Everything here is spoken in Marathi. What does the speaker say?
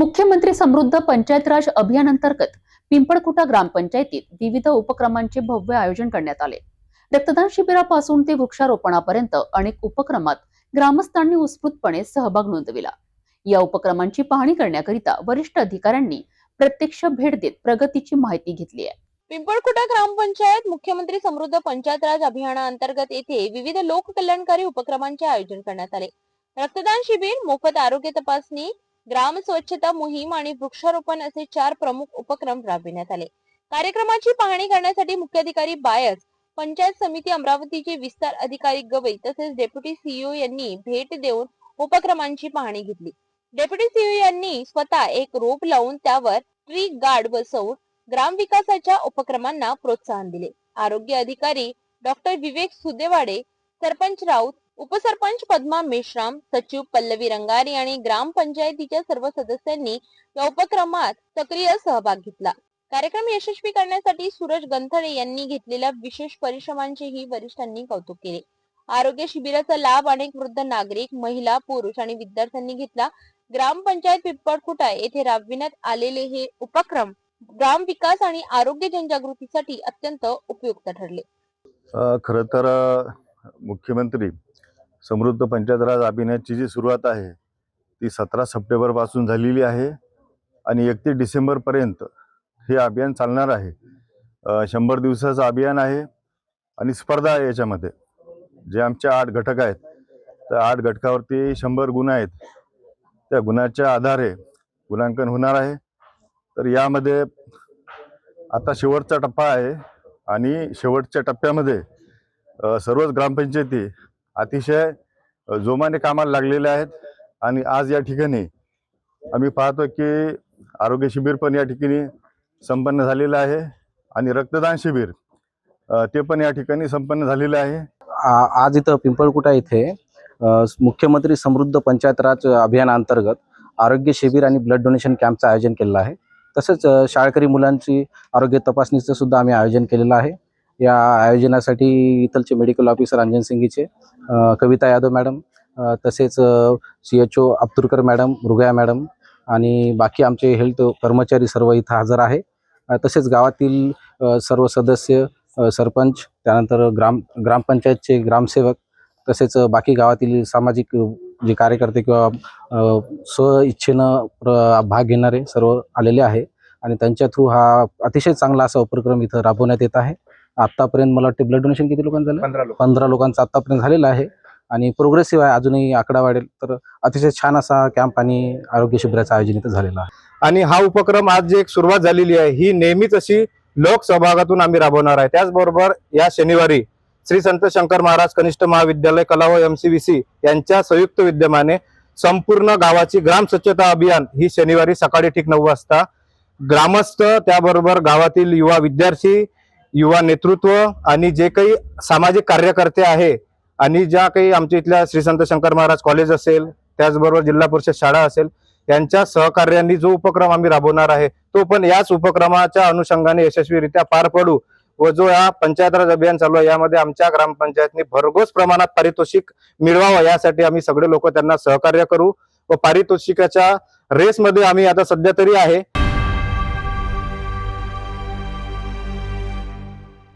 मुख्यमंत्री समृद्ध पंचायत राज अभियानांतर्गत पिंपळखुटा ग्रामपंचायतीत विविध उपक्रमांचे भव्य आयोजन करण्यात आले। रक्तदान शिबिरापासून ते वृक्षारोपणापर्यंत अनेक उपक्रमात ग्रामस्थांनी उत्स्फूर्तपणे सहभाग नोंदविला। या उपक्रमांची पाहणी करण्याकरिता वरिष्ठ अधिकाऱ्यांनी प्रत्यक्ष भेट देत प्रगतीची माहिती घेतली आहे। पिंपळखुटा ग्रामपंचायत मुख्यमंत्री समृद्ध पंचायत राज अभियानांतर्गत येथे विविध लोककल्याणकारी उपक्रमांचे आयोजन करण्यात आले। रक्तदान शिबिर, मोफत आरोग्य तपासणी, ग्राम स्वच्छता मोहीम आणि वृक्षारोपण असे 4 प्रमुख उपक्रम राबविण्यात आले। कार्यक्रमाची पाहणी करण्यासाठी मुख्याधिकारी बायस, पंचायत समिती अमरावतीचे विस्तार अधिकारी गवई तसेच डेप्युटी सीईओ यांनी भेट देऊन उपक्रमांची पाहणी घेतली। डेप्युटी सीईओ यांनी स्वतः एक रोप लावून त्यावर ट्री गार्ड बसवून ग्राम विकासाच्या उपक्रमांना प्रोत्साहन दिले। आरोग्य अधिकारी डॉक्टर विवेक सुदेवाडे, सरपंच राऊत, उपसरपंच पद्मा मेश्राम, सचिव पल्लवी रंगारी आणि ग्रामपंचायतीच्या सर्व सदस्यांनी या उपक्रमात सक्रिय सहभाग घेतला। कार्यक्रम यशस्वी करण्यासाठी सूरज गंथळे यांनी घेतलेल्या विशेष परिश्रमांचेही वरिष्ठांनी कौतुक केले। आरोग्य शिबिराचा लाभ अनेक वृद्ध नागरिक, महिला, पुरुष आणि विद्यार्थ्यांनी घेतला। ग्रामपंचायत पिंपळखुटा येथे राबविण्यात आलेले हे उपक्रम ग्राम विकास आणि आरोग्य जनजागृतीसाठी अत्यंत उपयुक्त ठरले। खरं तर मुख्यमंत्री समृद्ध पंचायत राज अभियानाची जी सुरुवात आहे ती 17 सप्टेंबर पासून झालेली आहे आणि 31 डिसेंबर पर्यंत हे अभियान चालणार आहे। 100 दिवसाचं अभियान आहे आणि स्पर्धा आहे। याच्यामध्ये जे आमचे 8 घटक आहेत त्या 8 घटकावरती 100 गुण आहेत। त्या गुणाच्या आधारे गुणांकन होणार आहे। तर यामध्ये आता शेवटचा टप्पा आहे आणि शेवटच्या टप्प्यामध्ये सर्वच ग्रामपंचायती अतिशय जोमाने कामाला लागलेले आहेत आणि आज या ठिकाणी आम्ही पाहतो की आरोग्य शिबिर पण या ठिकाणी संपन्न झालेलं आहे आणि रक्तदान शिबिर ते पण या ठिकाणी संपन्न झालेलं आहे। आज इथं पिंपळखुटा इथे मुख्यमंत्री समृद्ध पंचायत राज अभियानांतर्गत आरोग्य शिबिर आणि ब्लड डोनेशन कॅम्पचं आयोजन केलेलं आहे। तसंच शाळकरी मुलांची आरोग्य तपासणीचं सुद्धा आम्ही आयोजन केलेलं आहे। या आयोजनासाठी इथलचे मेडिकल ऑफिसर अंजन सिंगीचे, कविता यादव मॅडम, तसेच CHO अब्दुलकर मॅडम, मृगया मॅडम आणि बाकी आमचे हेल्थ कर्मचारी सर्व इथं हजर आहे। तसेच गावातील सर्व सदस्य, सरपंच, त्यानंतर ग्रामपंचायतचे ग्रामसेवक, तसेच बाकी गावातील सामाजिक जे कार्यकर्ते किंवा स्व इच्छेनं भाग घेणारे सर्व आलेले आहे आणि त्यांच्या थ्रू हा अतिशय चांगला असा उपक्रम इथं राबवण्यात येत आहे। आतापर्यंत मला वाटते ब्लड डोनेशन किती लोकांचं झालं? 15 लोकांचं आतापर्यंत झालेलं आहे आणि प्रोग्रेसिव्ह आहे, अजूनही आकडा वाढेल। तर अतिशय छान असा कॅम्प आणि आरोग्य शिबिराचं आयोजन इथं झालेलं आहे आणि हा उपक्रम आज जी एक सुरुवात झालेली आहे ही नेहमीच अशी लोकसहभागातून आम्ही राबवणार आहे। त्याचबरोबर या शनिवारी श्री संत शंकर महाराज कनिष्ठ महाविद्यालय कला व MCVC यांच्या संयुक्त विद्यमाने संपूर्ण गावाची ग्राम स्वच्छता अभियान ही शनिवारी सकाळी ठीक 9 वाजता ग्रामस्थ, त्याबरोबर गावातील युवा विद्यार्थी, युवा नेतृत्व आणि जे काही सामाजिक कार्यकर्ते आहे आणि ज्या काही आमच्या इथल्या श्री संत शंकर महाराज कॉलेज असेल, त्याचबरोबर जिल्हा परिषद शाळा असेल, यांच्या सहकार्याने जो उपक्रम आम्ही राबवणार आहे तो पण याच उपक्रमाच्या अनुषंगाने यशस्वीरित्या पार पडू व जो या पंचायत राज अभियान चालू आहे यामध्ये आमच्या ग्रामपंचायतनी भरघोस प्रमाणात पारितोषिक मिळवावं यासाठी आम्ही सगळे लोक त्यांना सहकार्य करू व पारितोषिकाच्या रेसमध्ये आम्ही आता सध्या तरी आहे।